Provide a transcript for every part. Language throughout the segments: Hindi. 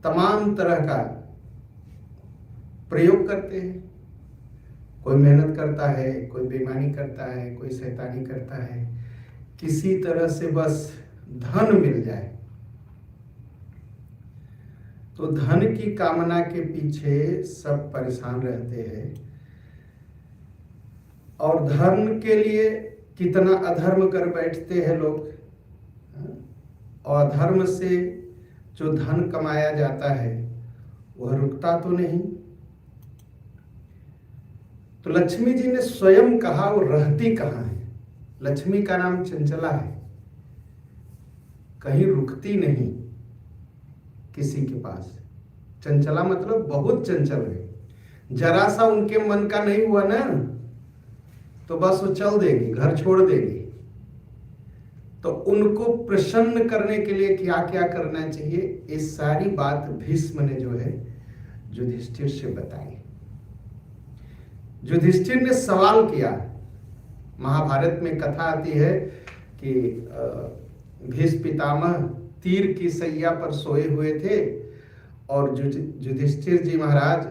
तमाम तरह का प्रयोग करते हैं। कोई मेहनत करता है, कोई बेईमानी करता है, कोई शैतानी करता है, किसी तरह से बस धन मिल जाए। तो धन की कामना के पीछे सब परेशान रहते हैं और धन के लिए कितना अधर्म कर बैठते हैं लोग। और अधर्म से जो धन कमाया जाता है वह रुकता तो नहीं। तो लक्ष्मी जी ने स्वयं कहा वो रहती कहाँ है। लक्ष्मी का नाम चंचला है, कहीं रुकती नहीं किसी के पास। चंचला मतलब बहुत चंचल है। जरा सा उनके मन का नहीं हुआ ना तो बस वो चल देगी, घर छोड़ देगी। तो उनको प्रसन्न करने के लिए क्या क्या करना चाहिए, इस सारी बात भीष्म ने जो है युधिष्ठिर से बताई। युधिष्ठिर ने सवाल किया। महाभारत में कथा आती है कि भीष्म पितामह तीर की सैया पर सोए हुए थे और युधिष्ठिर जी महाराज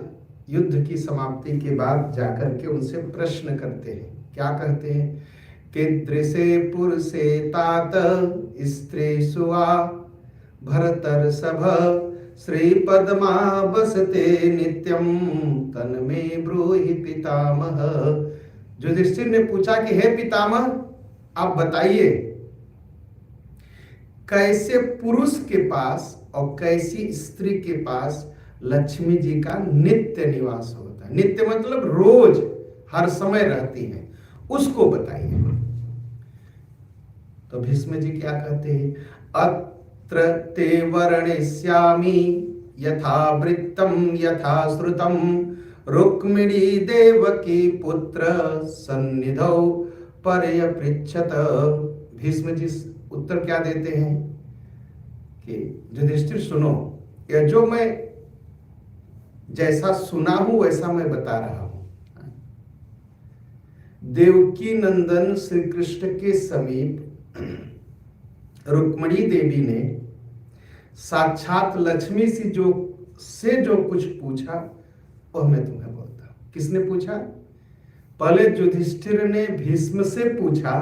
युद्ध की समाप्ति के बाद जाकर के उनसे प्रश्न करते हैं। क्या कहते हैं कि दृशे पुरुषे तात स्त्री सुवा भरतर सभ श्री पद्मा बसते नित्यम तन में ब्रूहि पितामह। युधिष्ठिर ने पूछा कि हे पितामह आप बताइए कैसे पुरुष के पास और कैसी स्त्री के पास लक्ष्मी जी का नित्य निवास होता है। नित्य मतलब रोज हर समय रहती है, उसको बताइए। तो भीष्म जी क्या कहते हैं, अत्र ते वर्णयिष्यामि यथा वृत्तम यथा श्रुतम रुक्मिणी देवकी पुत्र सन्निधौ पर्यपृच्छत। भीष्म जी उत्तर क्या देते हैं कि युधिष्ठिर सुनो, यह जो मैं जैसा सुना हूं वैसा मैं बता रहा हूं। देवकी नंदन श्री कृष्ण के समीप रुक्मिणी देवी ने साक्षात लक्ष्मी से जो कुछ पूछा वह मैं तुम्हें बोलता हूं। किसने पूछा? पहले युधिष्ठिर ने भीष्म से पूछा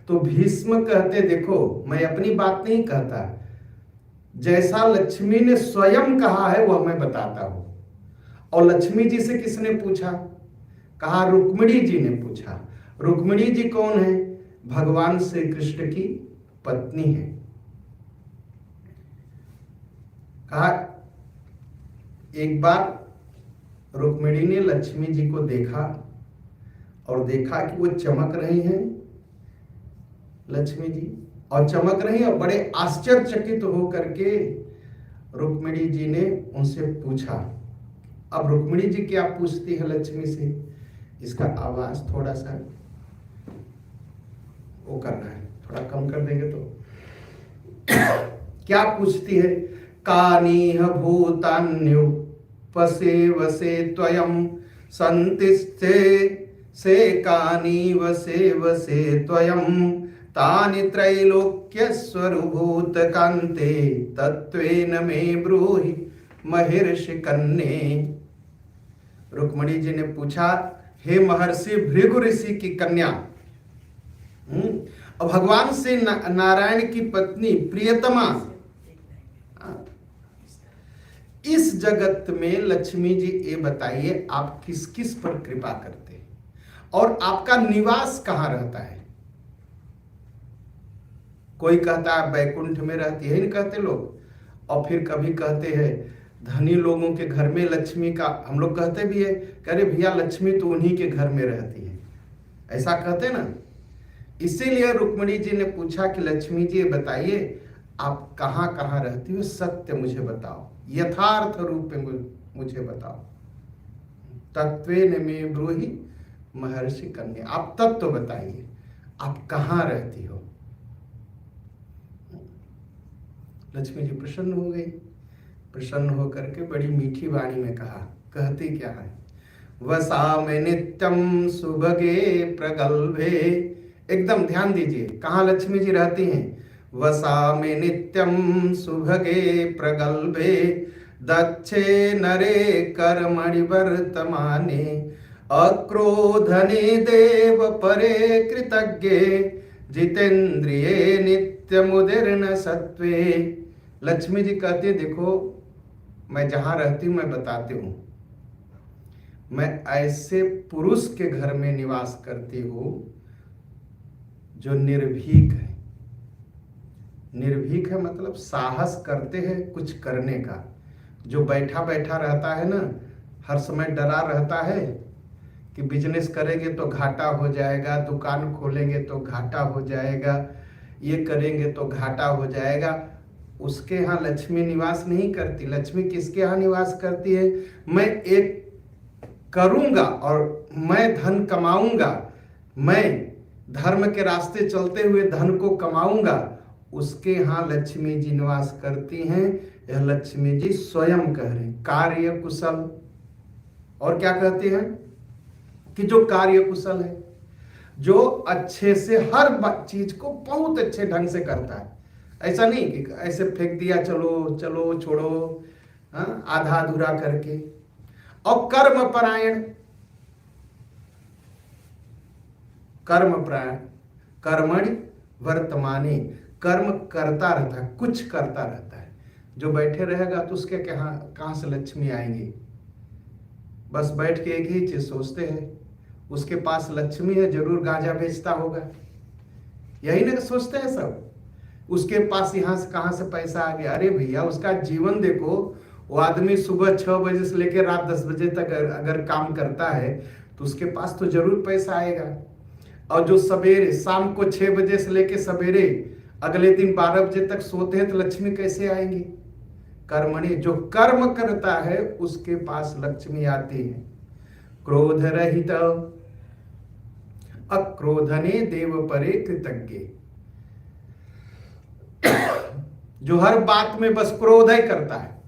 तो भीष्म कहते देखो मैं अपनी बात नहीं कहता, जैसा लक्ष्मी ने स्वयं कहा है वह मैं बताता हूं। और लक्ष्मी जी से किसने पूछा? कहा रुक्मिणी जी ने पूछा। रुक्मिणी जी कौन है? भगवान श्री कृष्ण की पत्नी है। कहा एक बार रुक्मिणी ने लक्ष्मी जी को देखा और देखा कि वो चमक रही हैं लक्ष्मी जी, और चमक रही और बड़े आश्चर्यचकित होकर के रुक्मिणी जी ने उनसे पूछा। अब रुक्मिणी जी क्या पूछती है लक्ष्मी से, इसका आवाज थोड़ा सा वो करना है, थोड़ा कम कर देंगे तो क्या पूछती है, कानीह भूतान्युपसेवसे त्वयं संतिष्ठे से कानी वसे वसे त्वयं तानि त्रैलोक्यस्वरूभूत कान्ते तत्वेन मे ब्रूहि महर्षि कन्ये। रुक्मिणी जी ने पूछा, हे महर्षि भृगु ऋषि की कन्या और भगवान से नारायण की पत्नी प्रियतमा, इस जगत में लक्ष्मी जी ये बताइए आप किस किस पर कृपा करते हैं और आपका निवास कहां रहता है? कोई कहता है बैकुंठ में रहती है, नहीं कहते लोग, और फिर कभी कहते हैं धनी लोगों के घर में लक्ष्मी का, हम लोग कहते भी है, कह रहे भैया लक्ष्मी तो उन्हीं के घर में रहती है, ऐसा कहते ना। इसीलिए रुक्मिणी जी ने पूछा कि लक्ष्मी जी बताइए आप कहां कहां रहती हो, सत्य मुझे बताओ, यथार्थ रूप में मुझे बताओ। तत्वेन मे ब्रूहि महर्षि कन्या, आप तत्व बताइए आप कहां रहती हो। लक्ष्मी जी प्रसन्न हो गई। प्रसन्न होकर के बड़ी मीठी वाणी में कहा, कहती क्या है, वसामि नित्यम सुभगे प्रगल्भे। एकदम ध्यान दीजिए कहाँ लक्ष्मी जी रहती हैं। वसामि नित्यम सुभगे प्रगल्भे दक्षे नरे कर्मणि वर्तमाने अक्रोधने देव परे कृतज्ञे जितेंद्रिये नित्यमुदीर्ण सत्वे। लक्ष्मी जी कहती है, देखो मैं जहां रहती हूं मैं बताती हूं, मैं ऐसे पुरुष के घर में निवास करती हूं जो निर्भीक है। निर्भीक है मतलब साहस करते हैं कुछ करने का। जो बैठा बैठा रहता है ना, हर समय डरा रहता है कि बिजनेस करेंगे तो घाटा हो जाएगा, दुकान खोलेंगे तो घाटा हो जाएगा, ये करेंगे तो घाटा हो जाएगा, उसके यहाँ लक्ष्मी निवास नहीं करती। लक्ष्मी किसके यहाँ निवास करती है? मैं एक करूंगा और मैं धन कमाऊंगा, मैं धर्म के रास्ते चलते हुए धन को कमाऊंगा, उसके यहाँ लक्ष्मी जी निवास करती हैं। यह लक्ष्मी जी स्वयं कह रहे हैं, कार्य कुशल। और क्या कहते हैं कि जो कार्य कुशल है, जो अच्छे से हर चीज को बहुत अच्छे ढंग से करता है। ऐसा नहीं कि ऐसे फेंक दिया, चलो चलो छोड़ो, आधा अधूरा करके। और कर्म परायण, कर्मणि वर्तमाने, कर्म करता रहता है, कुछ करता रहता है। जो बैठे रहेगा तो उसके कहां से लक्ष्मी आएंगी? बस बैठ के एक ही चीज सोचते हैं, उसके पास लक्ष्मी है, जरूर गांजा बेचता होगा, यही ना सोचते हैं सब। उसके पास यहाँ से कहां से पैसा आ गया? अरे भैया, उसका जीवन देखो। वो आदमी सुबह 6 बजे से लेकर रात 10 बजे तक अगर काम करता है तो उसके पास तो जरूर पैसा आएगा। और जो सवेरे शाम को 6 बजे से लेकर सवेरे अगले दिन 12 बजे तक सोते हैं तो लक्ष्मी कैसे आएंगी? कर्मणि, जो कर्म करता है उसके पास लक्ष्मी आती है। क्रोध रहित अक्रोधने देव परे कृतज्ञ, जो हर बात में बस क्रोध ही करता है।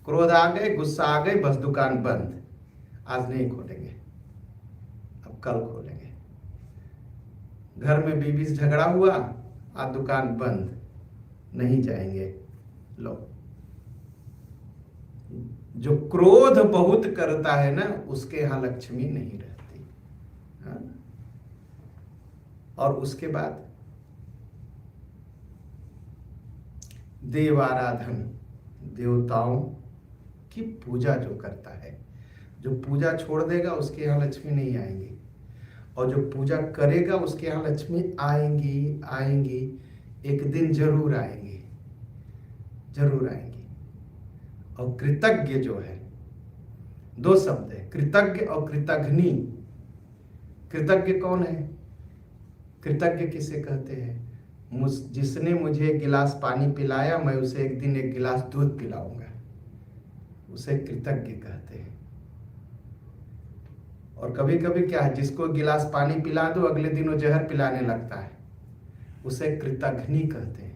क्रोध आ गए, गुस्सा आ गई, बस दुकान बंद, आज नहीं खोलेंगे, अब कल खोलेंगे। घर में बीवी से झगड़ा हुआ, आज दुकान बंद, नहीं जाएंगे। लो, जो क्रोध बहुत करता है ना, उसके यहां लक्ष्मी नहीं रहती। और उसके बाद देवाराधन, देवताओं की पूजा जो करता है, जो पूजा छोड़ देगा उसके यहाँ लक्ष्मी नहीं आएंगी, और जो पूजा करेगा उसके यहाँ लक्ष्मी आएंगी, आएंगी, एक दिन जरूर आएंगी, जरूर आएंगी। और कृतज्ञ जो है, 2 शब्द है, कृतज्ञ और कृतघ्नि। कृतज्ञ कौन है? कृतज्ञ किसे कहते हैं? जिसने मुझे 1 गिलास पानी पिलाया, मैं उसे एक दिन 1 गिलास दूध पिलाऊंगा, उसे कृतज्ञ कहते हैं। और कभी कभी क्या है, जिसको 1 गिलास पानी पिला दो अगले दिन वो जहर पिलाने लगता है, उसे कृतघ्नि कहते हैं।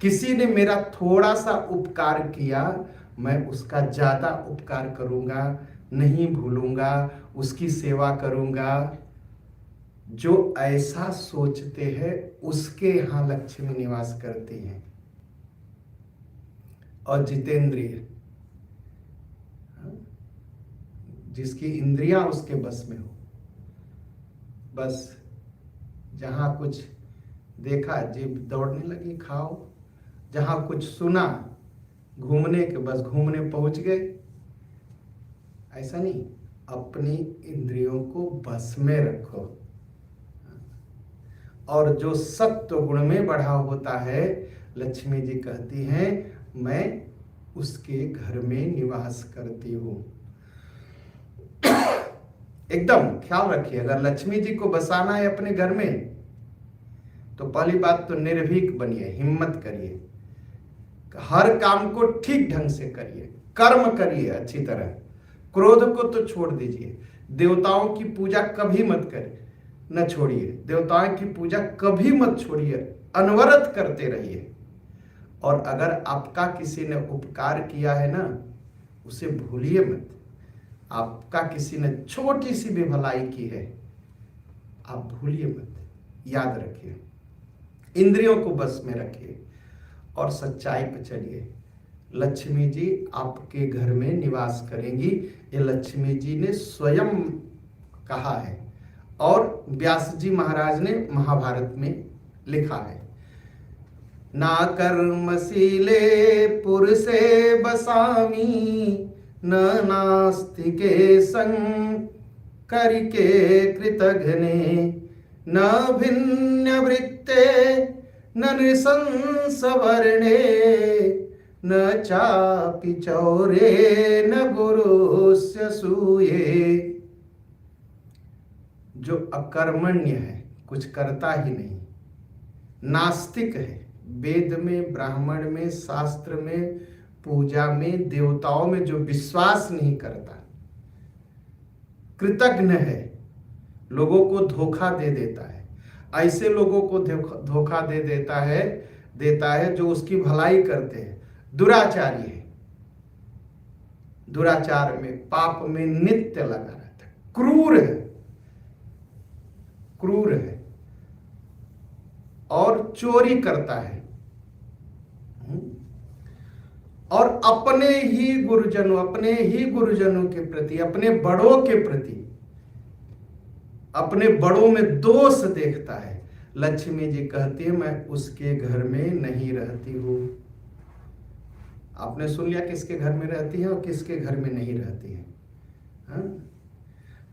किसी ने मेरा थोड़ा सा उपकार किया, मैं उसका ज्यादा उपकार करूंगा, नहीं भूलूंगा, उसकी सेवा करूंगा। जो ऐसा सोचते हैं उसके यहां लक्ष्मी निवास करती है। और जितेंद्रिय, जिसकी इंद्रियां उसके बस में हो, बस जहां कुछ देखा जीभ दौड़ने लगी, खाओ, जहां कुछ सुना घूमने के बस घूमने पहुंच गए। ऐसा नहीं, अपनी इंद्रियों को बस में रखो। और जो सत्व गुण में बढ़ा होता है, लक्ष्मी जी कहती हैं मैं उसके घर में निवास करती हूं। एकदम ख्याल रखिए, अगर लक्ष्मी जी को बसाना है अपने घर में तो पहली बात तो निर्भीक बनिए, हिम्मत करिए, हर काम को ठीक ढंग से करिए, कर्म करिए अच्छी तरह, क्रोध को तो छोड़ दीजिए। देवताओं की पूजा कभी मत करिए, न छोड़िए, देवताओं की पूजा कभी मत छोड़िए, अनवरत करते रहिए। और अगर आपका किसी ने उपकार किया है ना, उसे भूलिए मत। आपका किसी ने छोटी सी भी भलाई की है, आप भूलिए मत, याद रखिए। इंद्रियों को बस में रखिए और सच्चाई पर चलिए। लक्ष्मी जी आपके घर में निवास करेंगी। ये लक्ष्मी जी ने स्वयं कहा है और व्यास जी महाराज ने महाभारत में लिखा है। ना कर्मशीले पुरुषे बसामि न नास्तिके संकरिके कृतघ्ने न भिन्नवृत्ते न नृशंसवर्णे न चापि चौरे न गुरुस्य सूये। जो अकर्मण्य है, कुछ करता ही नहीं, नास्तिक है, वेद में, ब्राह्मण में, शास्त्र में, पूजा में, देवताओं में जो विश्वास नहीं करता, कृतघ्न है, लोगों को धोखा दे देता है, ऐसे लोगों को धोखा दे देता है जो उसकी भलाई करते हैं, दुराचारी है, दुराचार में, पाप में नित्य लगा रहता है, क्रूर है, क्रूर है और चोरी करता है और अपने ही गुरुजनों के प्रति, अपने बड़ों के प्रति, अपने बड़ों में दोष देखता है। लक्ष्मी जी कहती है मैं उसके घर में नहीं रहती हूं। आपने सुन लिया किसके घर में रहती है और किसके घर में नहीं रहती है।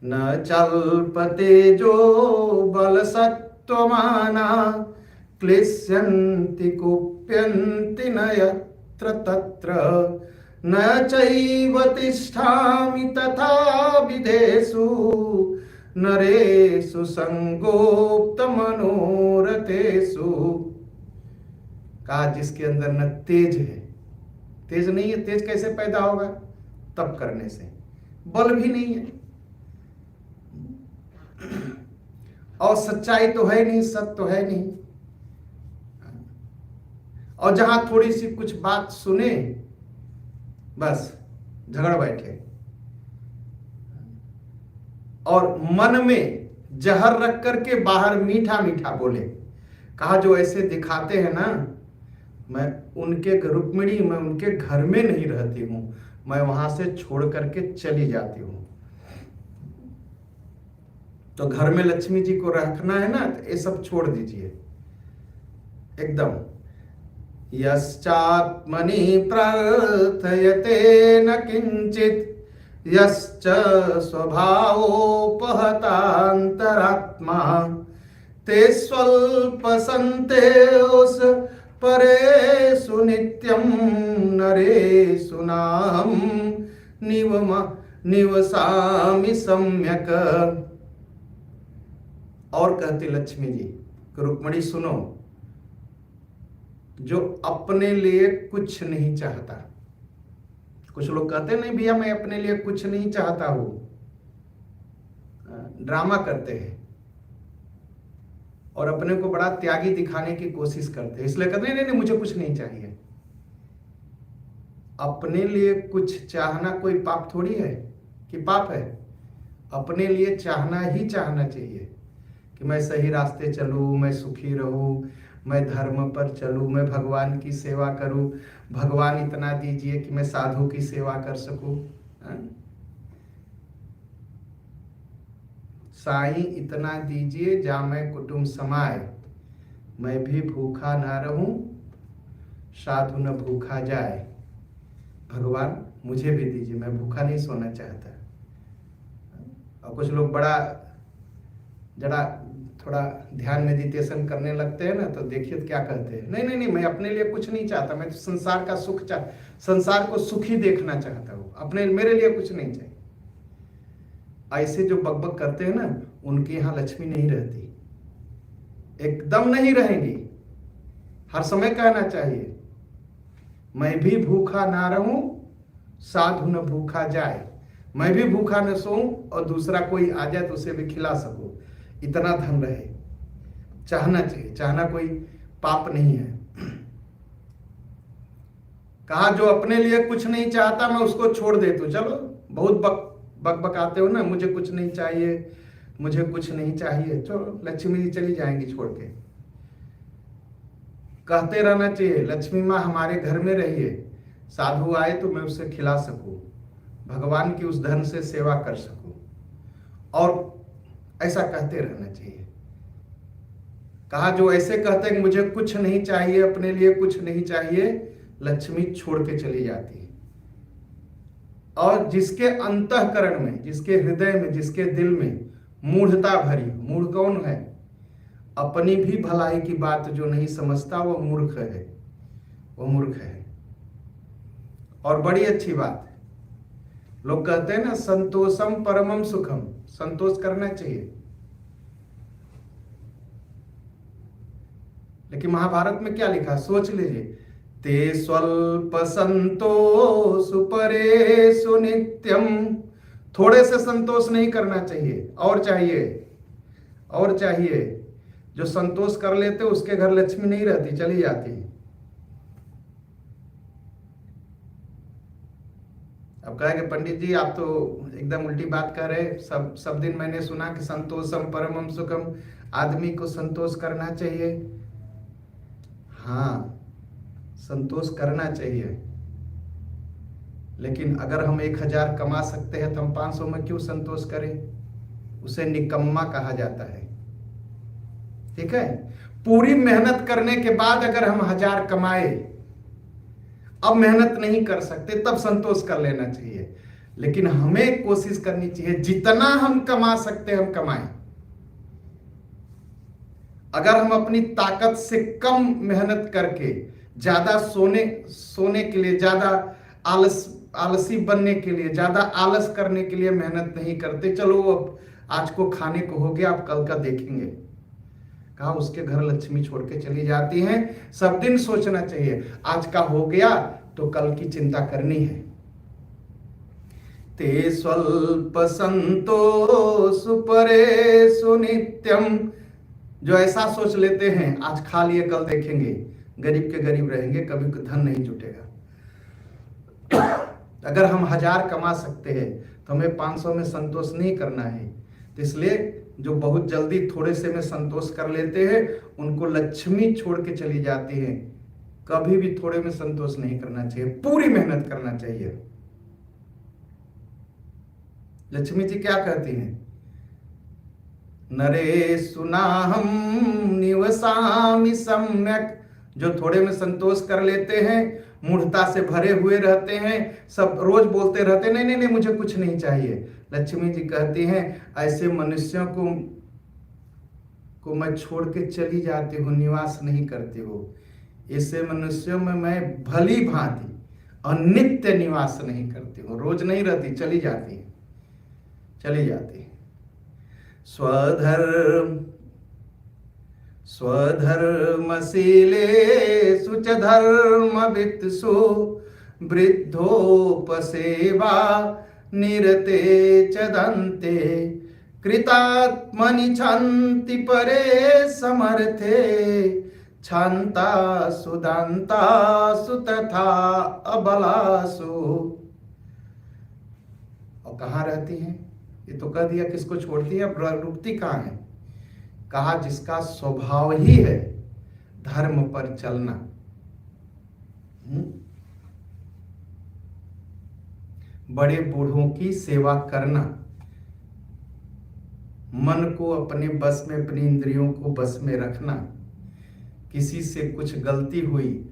न चल्पते जो बल सत्वमाना क्लिश्यन्ति कुप्यन्ति न यत्र तत्र न चैव तिष्ठामि तथा विदेषु नरेषु संगोप्त मनोरथेषु। कहा जिसके अंदर न तेज है, तेज नहीं है, तेज कैसे पैदा होगा? तप करने से। बल भी नहीं है और सच्चाई तो है नहीं, सत्य तो है नहीं, और जहां थोड़ी सी कुछ बात सुने बस झगड़ बैठे और मन में जहर रख करके बाहर मीठा मीठा बोले। कहा जो ऐसे दिखाते हैं ना, मैं उनके रुक्मिणी, मैं उनके घर में नहीं रहती हूं, मैं वहां से छोड़ करके चली जाती हूं। तो घर में लक्ष्मी जी को रखना है ना, तो ये सब छोड़ दीजिए एकदम। यश्चात्मनि प्रार्थयते न किंचित यश्च स्वभावोपहतान्तरात्मा ते स्वल्प संतेष परेषु नित्यं नरेषु नाम निवसामि सम्यक। और कहती लक्ष्मी जी, रुक्मिणी सुनो, जो अपने लिए कुछ नहीं चाहता, कुछ लोग कहते नहीं भैया मैं अपने लिए कुछ नहीं चाहता हूं, ड्रामा करते हैं और अपने को बड़ा त्यागी दिखाने की कोशिश करते हैं, इसलिए कहते नहीं मुझे कुछ नहीं चाहिए। अपने लिए कुछ चाहना कोई पाप थोड़ी है कि पाप है। अपने लिए चाहना ही चाहना चाहिए कि मैं सही रास्ते चलूं, मैं सुखी रहूं, मैं धर्म पर चलूं, मैं भगवान की सेवा करूं, भगवान इतना दीजिए कि मैं साधु की सेवा कर सकूं। साईं इतना दीजिए जा मैं कुटुंब समाए, मैं भी भूखा ना रहूं, साधु न भूखा जाए। भगवान मुझे भी दीजिए, मैं भूखा नहीं सोना चाहता। और कुछ लोग बड़ा जरा थोड़ा ध्यान मेडिटेशन करने लगते हैं ना, तो देखिए क्या कहते हैं, नहीं मैं अपने लिए कुछ नहीं चाहता, मैं तो संसार का सुख संसार को सुखी देखना चाहता हूं, अपने मेरे लिए कुछ नहीं चाहिए। ऐसे जो बकबक करते हैं ना, उनके यहाँ लक्ष्मी नहीं रहती, एकदम नहीं रहेंगी। हर समय कहना चाहिए मैं भी भूखा ना रहूं, साधु न भूखा जाए। मैं भी भूखा न सोऊं और दूसरा कोई आ जाए तो उसे भी खिला सकूं, इतना धन रहे। चाहना चाहिए, चाहना कोई पाप नहीं है। कहा जो अपने लिए कुछ नहीं चाहता मैं उसको छोड़ देता हूं। चलो बहुत बकबकाते हो ना, मुझे कुछ नहीं चाहिए, मुझे कुछ नहीं चाहिए, चलो लक्ष्मी जी चली जाएंगी छोड़ के। कहते रहना चाहिए लक्ष्मी माँ हमारे घर में रहिए, साधु आए तो मैं उसे खिला सकूं, भगवान की उस धन से सेवा कर सकूं, और ऐसा कहते रहना चाहिए। कहा जो ऐसे कहते हैं कि मुझे कुछ नहीं चाहिए, अपने लिए कुछ नहीं चाहिए, लक्ष्मी छोड़ के चली जाती है। और जिसके अंतःकरण में, जिसके हृदय में, जिसके दिल में मूढ़ता भरी, मूढ़ कौन है? अपनी भी भलाई की बात जो नहीं समझता वो मूर्ख है, वो मूर्ख है। और बड़ी अच्छी बात है, लोग कहते हैं ना संतोषम परमम सुखम, संतोष करना चाहिए। लेकिन महाभारत में क्या लिखा, सोच लीजिए, ते स्वल्प संतोष परे सुनित्यम, थोड़े से संतोष नहीं करना चाहिए, और चाहिए, और चाहिए। जो संतोष कर लेते उसके घर लक्ष्मी नहीं रहती, चली जाती। अब कहे कि पंडित जी आप तो एकदम उल्टी बात कर रहे, सब दिन मैंने सुना कि संतोषम परमम सुखम, आदमी को संतोष करना चाहिए। हाँ, संतोष करना चाहिए, लेकिन अगर हम 1000 कमा सकते हैं तो हम 500 में क्यों संतोष करें? उसे निकम्मा कहा जाता है। ठीक है, पूरी मेहनत करने के बाद अगर हम 1000 कमाए, अब मेहनत नहीं कर सकते, तब संतोष कर लेना चाहिए। लेकिन हमें कोशिश करनी चाहिए जितना हम कमा सकते हम कमाएं। अगर हम अपनी ताकत से कम मेहनत करके ज्यादा सोने के लिए, ज्यादा आलसी बनने के लिए, ज्यादा आलस करने के लिए मेहनत नहीं करते, चलो अब आज को खाने को हो गया, आप कल का देखेंगे, कहा उसके घर लक्ष्मी छोड़ के चली जाती हैं। सब दिन सोचना चाहिए आज का हो गया तो कल की चिंता करनी है। ते स्वल्प संतोष परे सुनित्यम, जो ऐसा सोच लेते हैं आज खा लिए कल देखेंगे, गरीब के गरीब रहेंगे, कभी धन नहीं जुटेगा। अगर हम 1000 कमा सकते हैं तो हमें 500 में संतोष नहीं करना है। तो इसलिए जो बहुत जल्दी थोड़े से में संतोष कर लेते हैं उनको लक्ष्मी छोड़ के चली जाती है। कभी भी थोड़े में संतोष नहीं करना चाहिए, पूरी मेहनत करना चाहिए। लक्ष्मी जी क्या कहती हैं? नरे सुनाहम निवसामि सम्यक, जो थोड़े में संतोष कर लेते हैं, मूढ़ता से भरे हुए रहते हैं, सब रोज बोलते रहते नहीं नहीं नहीं मुझे कुछ नहीं चाहिए। लक्ष्मी जी कहती हैं ऐसे मनुष्यों को मैं छोड़ के चली जाती हूँ, निवास नहीं करती हूँ। ऐसे मनुष्यों में मैं भली भांति और नित्य निवास नहीं करती हूँ, रोज नहीं रहती, चली जाती है, चली जाती है। स्वधर्मशीले सुच धर्मवित्सु वृद्धोपसेवा निरते च दन्ते कृतात्मनि छन्ति परे समर्थे छन्ता सुदान्तासु तथा अबलासु। और कहाँ रहती हैं? ये तो कह दिया किसको छोड़ती है, रुकती कहाँ है? कहा जिसका स्वभाव ही है धर्म पर चलना। बड़े बूढ़ों की सेवा करना, मन को अपने बस में, अपनी इंद्रियों को बस में रखना, किसी से कुछ गलती हुई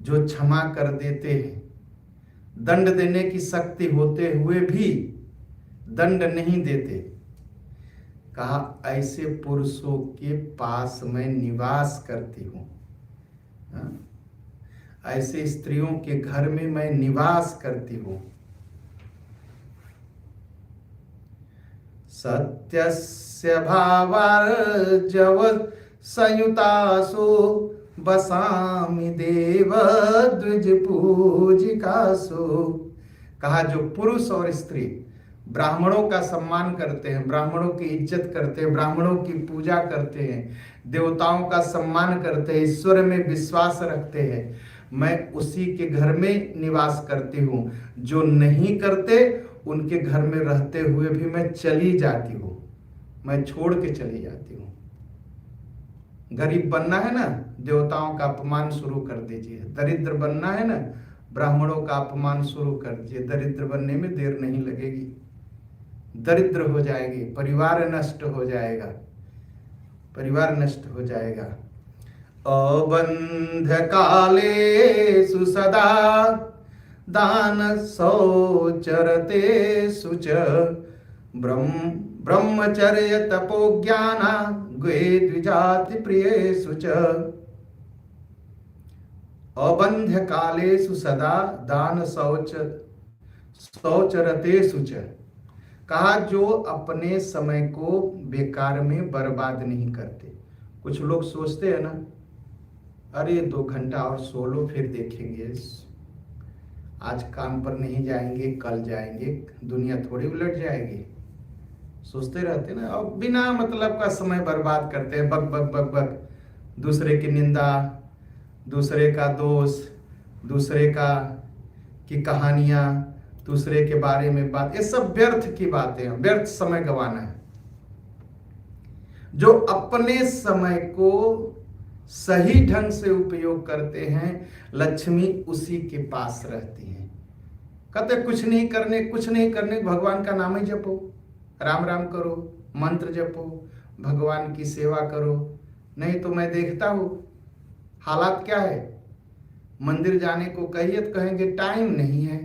जो क्षमा कर देते हैं, दंड देने की शक्ति होते हुए भी दंड नहीं देते। कहा ऐसे पुरुषों के पास मैं निवास करती हूं, ऐसे स्त्रियों के घर में मैं निवास करती हूं। सत्यस्य भावार्जव संयुतासु बसामि देव द्विज पूजिकासु। कहा जो पुरुष और स्त्री ब्राह्मणों का सम्मान करते हैं, ब्राह्मणों की इज्जत करते हैं, ब्राह्मणों की पूजा करते हैं, देवताओं का सम्मान करते हैं, ईश्वर में विश्वास रखते हैं, मैं उसी के घर में निवास करती हूँ। जो नहीं करते उनके घर में रहते हुए भी मैं चली जाती हूँ, मैं छोड़ के चली जाती हूँ। गरीब बनना है ना, देवताओं का अपमान शुरू कर दीजिए। दरिद्र बनना है ना, ब्राह्मणों का अपमान शुरू कर दीजिए, दरिद्र बनने में देर नहीं लगेगी। दरिद्र हो जाएगी, परिवार नष्ट हो जाएगा, परिवार नष्ट हो जाएगा। अबंध कालेषु सदा दान शौचरते सुच ब्रह्मचर्य तपो ज्ञाना गे द्विजाति प्रियेषु च। अबंध कालेषु सदा दान शौचरतेषु च। कहा जो अपने समय को बेकार में बर्बाद नहीं करते। कुछ लोग सोचते हैं ना, अरे 2 घंटा और सो लो फिर देखेंगे, आज काम पर नहीं जाएंगे कल जाएंगे, दुनिया थोड़ी उलट जाएगी, सोचते रहते ना। और बिना मतलब का समय बर्बाद करते हैं, बक बक बक बक, दूसरे की निंदा, दूसरे का दोष, दूसरे का की कहानियां, दूसरे के बारे में बात, ये सब व्यर्थ की बातें हैं, व्यर्थ समय गंवाना है। जो अपने समय को सही ढंग से उपयोग करते हैं, लक्ष्मी उसी के पास रहती है। कहते कुछ नहीं करने भगवान का नाम ही जपो, राम राम करो, मंत्र जपो, भगवान की सेवा करो। नहीं तो मैं देखता हूं हालात क्या है, मंदिर जाने को कहिए तो कहेंगे टाइम नहीं है,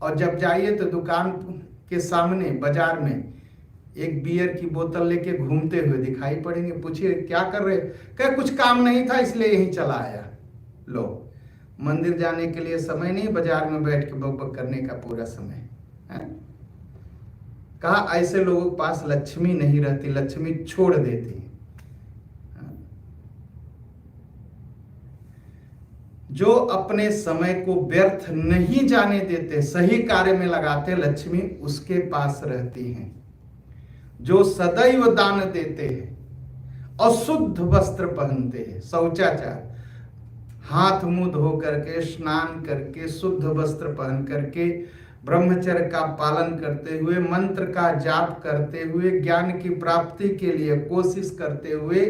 और जब जाइए तो दुकान के सामने बाजार में एक बियर की बोतल लेके घूमते हुए दिखाई पड़ेंगे। पूछिए क्या कर रहे, क्या कुछ काम नहीं था इसलिए यहीं चला आया। लो, मंदिर जाने के लिए समय नहीं, बाजार में बैठ के बक करने का पूरा समय है। कहा ऐसे लोगों के पास लक्ष्मी नहीं रहती, लक्ष्मी छोड़ देती। जो अपने समय को व्यर्थ नहीं जाने देते, सही कार्य में लगाते, लक्ष्मी उसके पास रहती हैं। जो सदैव दान देते हैं, अशुद्ध वस्त्र पहनते हैं, शौचाचार, हाथ मुंह धो करके, स्नान करके, शुद्ध वस्त्र पहन करके, ब्रह्मचर्य का पालन करते हुए, मंत्र का जाप करते हुए, ज्ञान की प्राप्ति के लिए कोशिश करते हुए,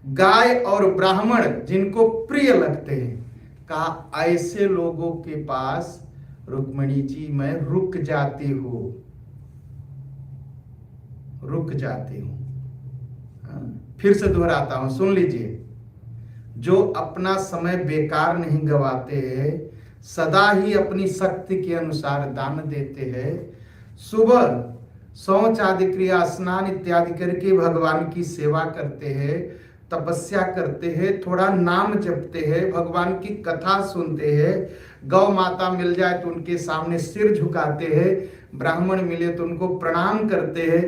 गाय और ब्राह्मण जिनको प्रिय लगते हैं, कहा ऐसे लोगों के पास रुक्मिणी जी मैं रुक जाती हूं, रुक जाती हूं। फिर से दोहराता हूं, सुन लीजिए। जो अपना समय बेकार नहीं गवाते हैं, सदा ही अपनी शक्ति के अनुसार दान देते हैं, सुबह शौच आदि क्रिया, स्नान इत्यादि करके भगवान की सेवा करते हैं, तपस्या करते हैं, थोड़ा नाम जपते हैं, भगवान की कथा सुनते हैं, गौ माता मिल जाए तो उनके सामने सिर झुकाते हैं, ब्राह्मण मिले तो उनको प्रणाम करते हैं।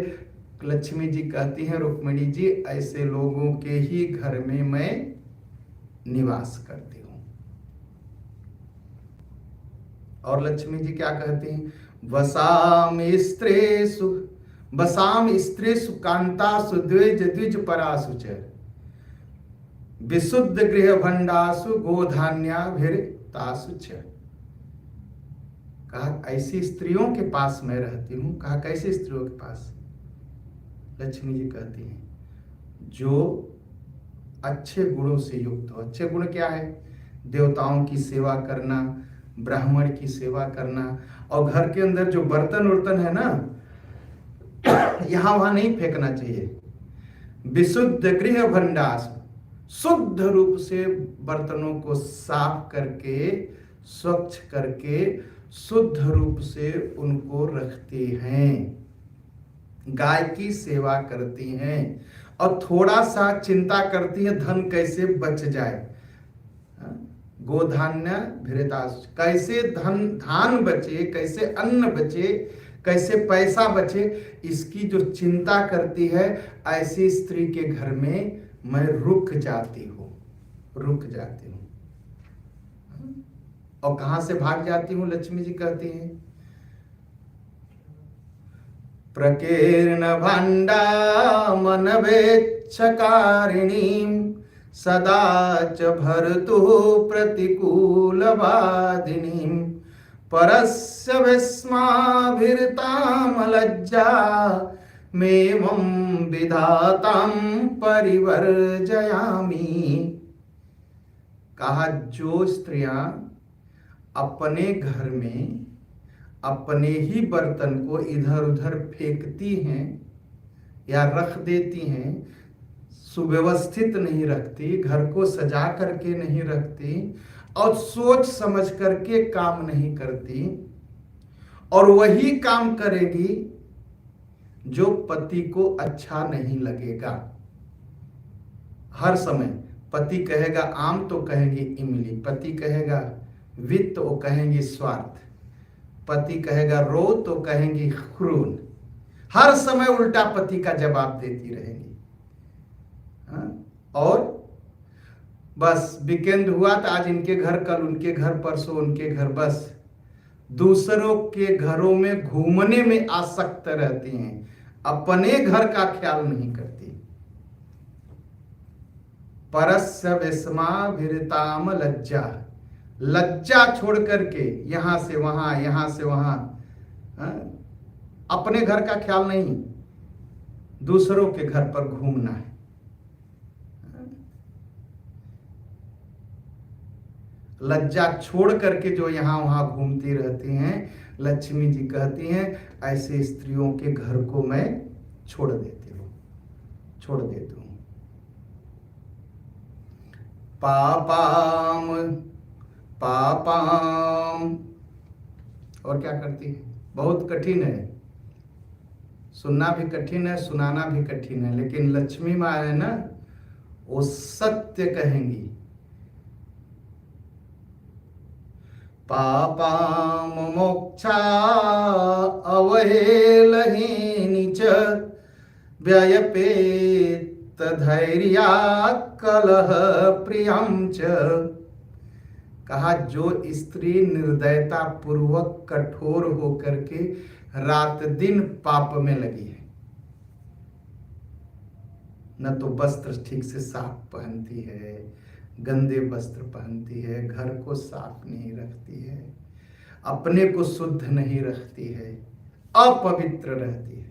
लक्ष्मी जी कहती हैं रुक्मिणी जी ऐसे लोगों के ही घर में मैं निवास करती हूं। और लक्ष्मी जी क्या कहती हैं, वसाम स्त्रीषु कांतासु द्विज द्विज परासु च विशुद्ध गृह भंडासु गोधान्याभिरतासु च। कहा ऐसी स्त्रियों के पास मैं रहती हूं। कहा कैसी स्त्रियों के पास? लक्ष्मी जी कहती हैं जो अच्छे गुणों से युक्त हो। अच्छे गुण क्या है? देवताओं की सेवा करना, ब्राह्मण की सेवा करना, और घर के अंदर जो बर्तन उर्तन है ना, यहां वहां नहीं फेंकना चाहिए। विशुद्ध गृह भंडार, शुद्ध रूप से बर्तनों को साफ करके, स्वच्छ करके, शुद्ध रूप से उनको रखती हैं, गाय की सेवा करती हैं, और थोड़ा सा चिंता करती है धन कैसे बच जाए। गोधान्य भिरतास, कैसे धान बचे, कैसे अन्न बचे, कैसे पैसा बचे, इसकी जो चिंता करती है, ऐसी स्त्री के घर में मैं रुक जाती हूं, रुक जाती हूं। और कहां से भाग जाती हूं? लक्ष्मी जी कहती हैं प्रकीर्ण भंडा मनवेच्छकारिणीं सदा च भर्तु प्रतिकूलवादिनीं परस्य विस्माभिरतां लज्जा मेवं विधातां परिवर्जयामि। कहा जो स्त्रियां अपने घर में अपने ही बर्तन को इधर उधर फेंकती हैं या रख देती हैं, सुव्यवस्थित नहीं रखती, घर को सजा करके नहीं रखती और सोच समझ करके काम नहीं करती, और वही काम करेगी जो पति को अच्छा नहीं लगेगा। हर समय पति कहेगा आम तो कहेंगे इमली, पति कहेगा वित्त तो कहेंगे स्वार्थ, पति कहेगा रो तो कहेंगी क्रूर। हर समय उल्टा पति का जवाब देती रहेंगी। और बस वीकेंड हुआ तो आज इनके घर, कल उनके घर, परसों उनके घर, बस दूसरों के घरों में घूमने में आसक्त रहती हैं, अपने घर का ख्याल नहीं करती। परस्य विस्माभिरताम लज्जा, लज्जा छोड़ करके यहां से वहां, यहां से वहां, अपने घर का ख्याल नहीं, दूसरों के घर पर घूमना है। लज्जा छोड़ करके जो यहां वहां घूमती रहती हैं, लक्ष्मी जी कहती हैं ऐसे स्त्रियों के घर को मैं छोड़ देती हूं। पापाम पापाम, और क्या करती है? बहुत कठिन है, सुनना भी कठिन है, सुनाना भी कठिन है, लेकिन लक्ष्मी माँ है ना, वो सत्य कहेंगी। पापाम मोक्षा अवहेलहीनि च व्ययपेत धैर्या कलह प्रियम च। कहा जो स्त्री निर्दयता पूर्वक कठोर होकर के रात दिन पाप में लगी है, न तो वस्त्र ठीक से साफ पहनती है, गंदे वस्त्र पहनती है, घर को साफ नहीं रखती है, अपने को शुद्ध नहीं रखती है, अपवित्र रहती है।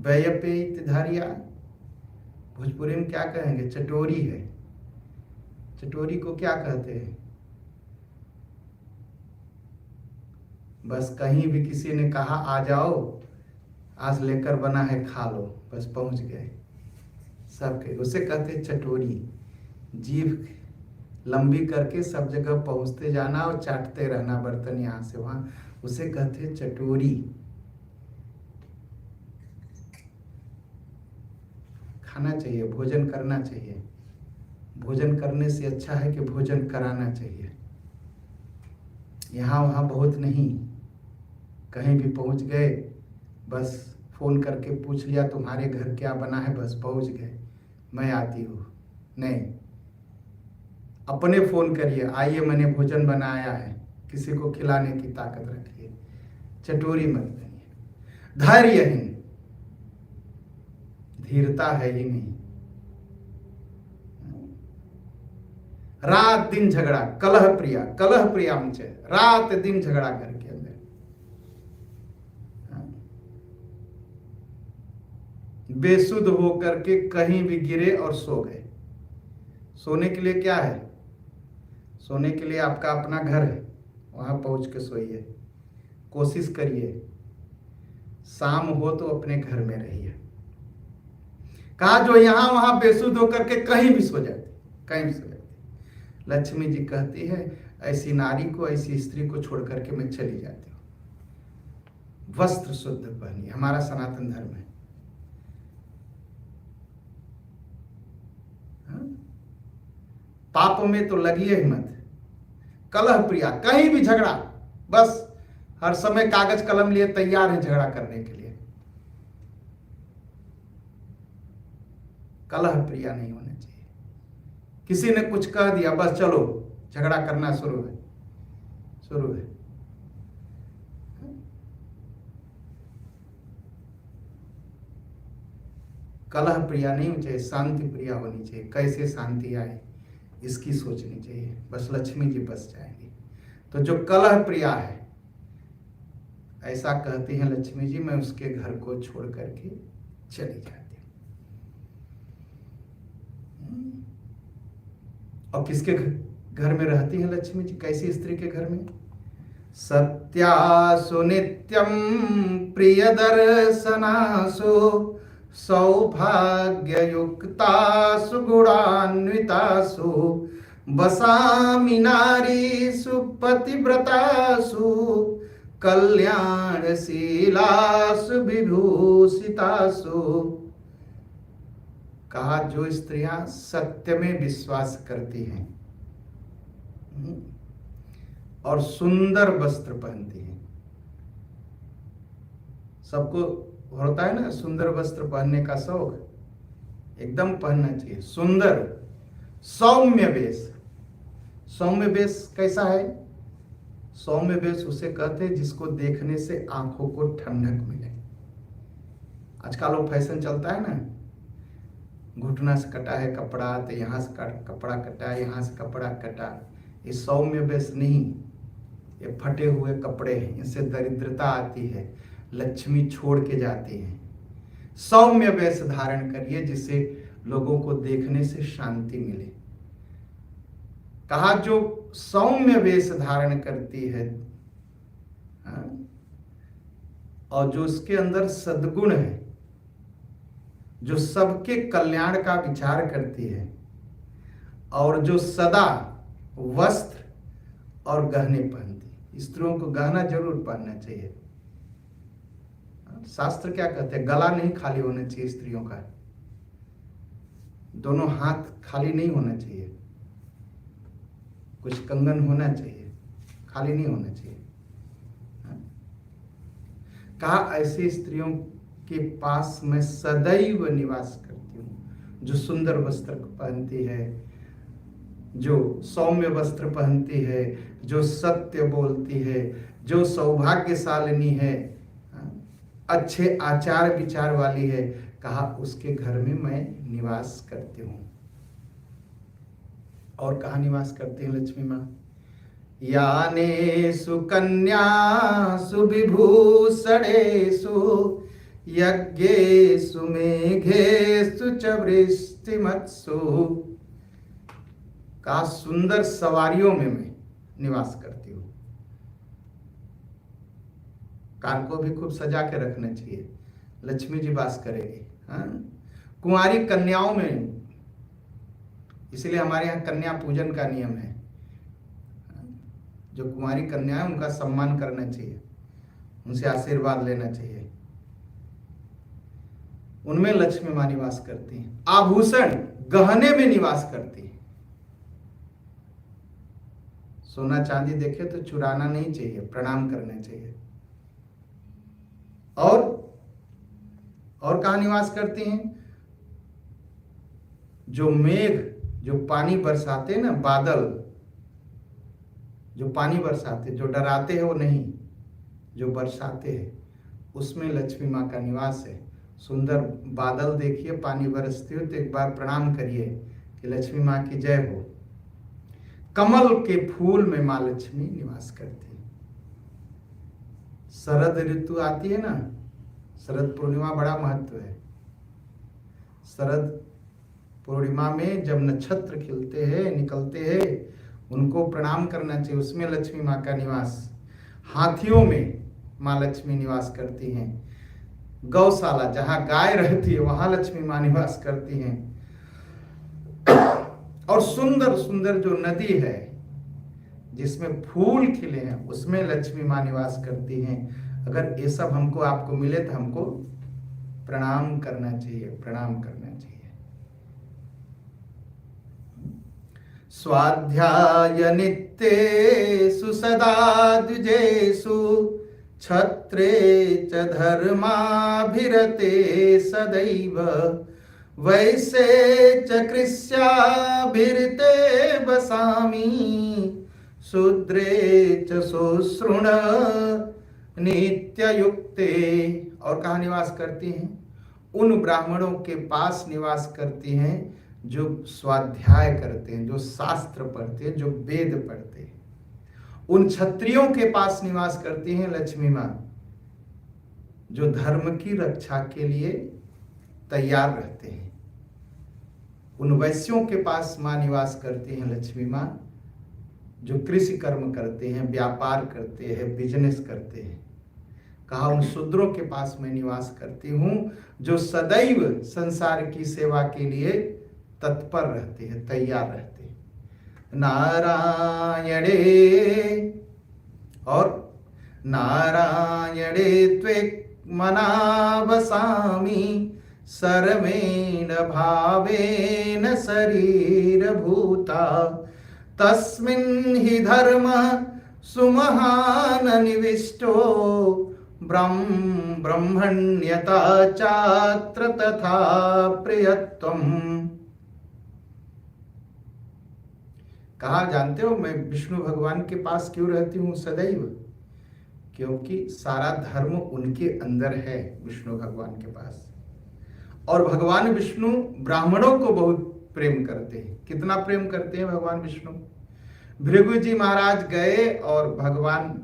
व्ययपेत धारिया, भोजपुरी में क्या कहेंगे? चटोरी है। चटोरी को क्या कहते हैं? बस कहीं भी किसी ने कहा आ जाओ, आज लेकर बना है खा लो, बस पहुंच गए सबके, उसे कहते चटोरी। जीभ लंबी करके सब जगह पहुंचते जाना और चाटते रहना बर्तन यहाँ से वहां, उसे कहते चटोरी। खाना चाहिए, भोजन करना चाहिए, भोजन करने से अच्छा है कि भोजन कराना चाहिए। यहाँ वहाँ बहुत नहीं, कहीं भी पहुँच गए बस फोन करके पूछ लिया तुम्हारे घर क्या बना है, बस पहुँच गए, मैं आती हूँ। नहीं, अपने फोन करिए, आइए मैंने भोजन बनाया है, किसी को खिलाने की ताकत रखिए, चटोरी मत बनिए। धैर्यहीन, धीरता है ही नहीं, रात दिन झगड़ा, कलह प्रिया, कलह प्रिया मुझे, रात दिन झगड़ा करके अंदर। बेसुध होकर के कहीं भी गिरे और सो गए। सोने के लिए क्या है? सोने के लिए आपका अपना घर है, वहां पहुंच के सोइए। कोशिश करिए शाम हो तो अपने घर में रहिए। कहा जो यहां वहां बेसुध होकर के कहीं भी सो जाती, कहीं भी सो जाती। लक्ष्मी जी कहती है ऐसी नारी को, ऐसी स्त्री को छोड़ करके मैं चली जाती हूं। वस्त्र शुद्ध पहनिए, हमारा सनातन धर्म है। पाप में तो लगी है हिम्मत। कलह प्रिया, कहीं भी झगड़ा, बस हर समय कागज कलम लिए तैयार है झगड़ा करने के लिए। कलह प्रिया नहीं होना चाहिए। किसी ने कुछ कह दिया बस चलो झगड़ा करना शुरू है। कलह प्रिया नहीं होनी चाहिए, शांति प्रिया होनी चाहिए। कैसे शांति आए इसकी सोचनी चाहिए, बस लक्ष्मी जी बस जाएंगी। तो जो कलह प्रिया है, ऐसा कहती हैं लक्ष्मी जी, मैं उसके घर को छोड़ करके चली जाती हूँ। और किसके घर में रहती है लक्ष्मी जी, कैसी स्त्री के घर में? सत्या सुनित्यम प्रिय दर्शनासु सौभाग्ययुक्तासु गुणान्वितासु वसामि नारीषु पतिव्रतासु कल्याणशीलासु विभूषितासु। कहा जो स्त्रियां सत्य में विश्वास करती हैं और सुंदर वस्त्र पहनती हैं। सबको होता है ना सुंदर वस्त्र पहनने का शौक, एकदम पहनना चाहिए। सुंदर सौम्य वेश। सौम्य वेश कैसा है? सौम्य वेश उसे कहते हैं जिसको देखने से आंखों को ठंडक मिले। आजकल वो फैशन चलता है ना, घुटना से कटा है कपड़ा, तो यहाँ से कपड़ा कटा, यहाँ से कपड़ा कटा। ये सौम्य वेश नहीं, ये फटे हुए कपड़े हैं, इनसे दरिद्रता आती है, लक्ष्मी छोड़ के जाती है। सौम्य वेश धारण करिए जिससे लोगों को देखने से शांति मिले। कहा जो सौम्य वेश धारण करती है और जो उसके अंदर सद्गुण है, जो सबके कल्याण का विचार करती है और जो सदा वस्त्र और गहने पहनती। स्त्रियों को गहना जरूर पहनना चाहिए। शास्त्र क्या कहते हैं? गला नहीं खाली होना चाहिए स्त्रियों का, दोनों हाथ खाली नहीं होना चाहिए, कुछ कंगन होना चाहिए, खाली नहीं होना चाहिए। कहा ऐसी स्त्रियों के पास मैं सदैव निवास करती हूँ, जो सुंदर वस्त्र पहनती है, जो सौम्य वस्त्र पहनती है, जो सत्य बोलती है, जो सौभाग्यशालिनी है, अच्छे आचार विचार वाली है। कहा उसके घर में मैं निवास करती हूँ। और कहाँ निवास करती है लक्ष्मी माँ? यानेषु कन्यासु विभूषणेषु यज्ञेषु मेघेषु च वृष्टिमत्सु। का सुंदर सवारियों में मैं निवास करती हूँ। कार को भी खूब सजा के रखना चाहिए, लक्ष्मी जी वास करेगी। कुंवारी कन्याओं में, इसलिए हमारे यहाँ कन्या पूजन का नियम है। जो कुंवारी कन्या है उनका सम्मान करना चाहिए, उनसे आशीर्वाद लेना चाहिए। उनमें लक्ष्मी माँ निवास करती हैं। आभूषण गहने में निवास करती है। सोना चांदी देखे तो चुराना नहीं चाहिए, प्रणाम करना चाहिए। और कहाँ निवास करती हैं? जो मेघ, जो पानी बरसाते हैं ना, बादल जो पानी बरसाते, जो डराते हैं वो नहीं, जो बरसाते हैं, उसमें लक्ष्मी माँ का निवास है। सुंदर बादल देखिए, पानी बरसते हो तो एक बार प्रणाम करिए कि लक्ष्मी माँ की जय हो। कमल के फूल में माँ लक्ष्मी निवास करती है। शरद ऋतु आती है ना, शरद पूर्णिमा बड़ा महत्व है। शरद पूर्णिमा में जब नक्षत्र खिलते हैं, निकलते हैं, उनको प्रणाम करना चाहिए। उसमें लक्ष्मी माँ का निवास। हाथियों में माँ लक्ष्मी निवास करती हैं। गौशाला जहाँ गाय रहती है वहां लक्ष्मी माँ निवास करती हैं। और सुंदर सुंदर जो नदी है जिसमें फूल खिले हैं, उसमें लक्ष्मी माँ निवास करती हैं। अगर ये सब हमको आपको मिले तो हमको प्रणाम करना चाहिए, प्रणाम करना चाहिए। स्वाध्याय नित्येषु सदा द्विजेषु क्षत्रे च धर्माभिरते सदैव वैसे च कृष्याभिरते वसामि शूद्रे च शुश्रुण नित्ययुक्ते। और कहाँ निवास करती हैं? उन ब्राह्मणों के पास निवास करती हैं जो स्वाध्याय करते हैं, जो शास्त्र पढ़ते हैं, जो वेद पढ़ते हैं। उन क्षत्रियों के पास निवास करती हैं लक्ष्मी माँ, जो धर्म की रक्षा के लिए तैयार रहते हैं। उन वैश्यों के पास माँ निवास करती हैं, लक्ष्मी माँ, जो कृषि कर्म करते हैं, व्यापार करते हैं, बिजनेस करते हैं। कहा उन शूद्रों के पास मैं निवास करती हूँ जो सदैव संसार की सेवा के लिए तत्पर रहते हैं, तैयार रहते हैं। नारायणे और नारायणे त्वे मनावसामि सर्वेण भावेन शरीरभूता तस्मिन् हि धर्म सुमहान निविष्टो ब्रह्मण्यता चात्र तथा प्रियत्वम। कहा जानते हो मैं विष्णु भगवान के पास क्यों रहती हूँ सदैव? क्योंकि सारा धर्म उनके अंदर है, विष्णु भगवान के पास। और भगवान विष्णु ब्राह्मणों को बहुत प्रेम करते हैं। कितना प्रेम करते हैं भगवान विष्णु? भृगु जी महाराज गए और भगवान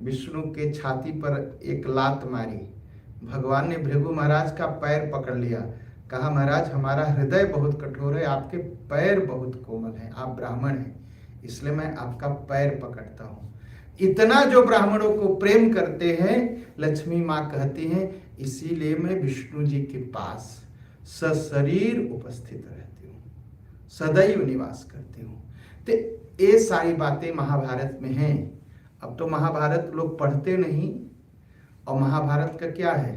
विष्णु के छाती पर एक लात मारी। भगवान ने भृगु महाराज का पैर पकड़ लिया, कहा महाराज हमारा हृदय बहुत कठोर है, आपके पैर बहुत कोमल हैं, आप ब्राह्मण हैं, इसलिए मैं आपका पैर पकड़ता हूँ। इतना जो ब्राह्मणों को प्रेम करते हैं, लक्ष्मी माँ कहती हैं इसीलिए मैं विष्णु जी के पास सशरीर उपस्थित रहती हूँ, सदैव निवास करती हूँ। तो ये सारी बातें महाभारत में हैं। अब तो महाभारत लोग पढ़ते नहीं, और महाभारत का क्या है,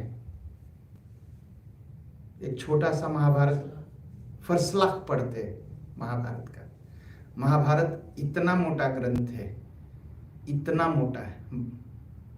एक छोटा सा महाभारत फरसलाख पढ़ते महाभारत का। महाभारत इतना मोटा ग्रंथ है, इतना मोटा है।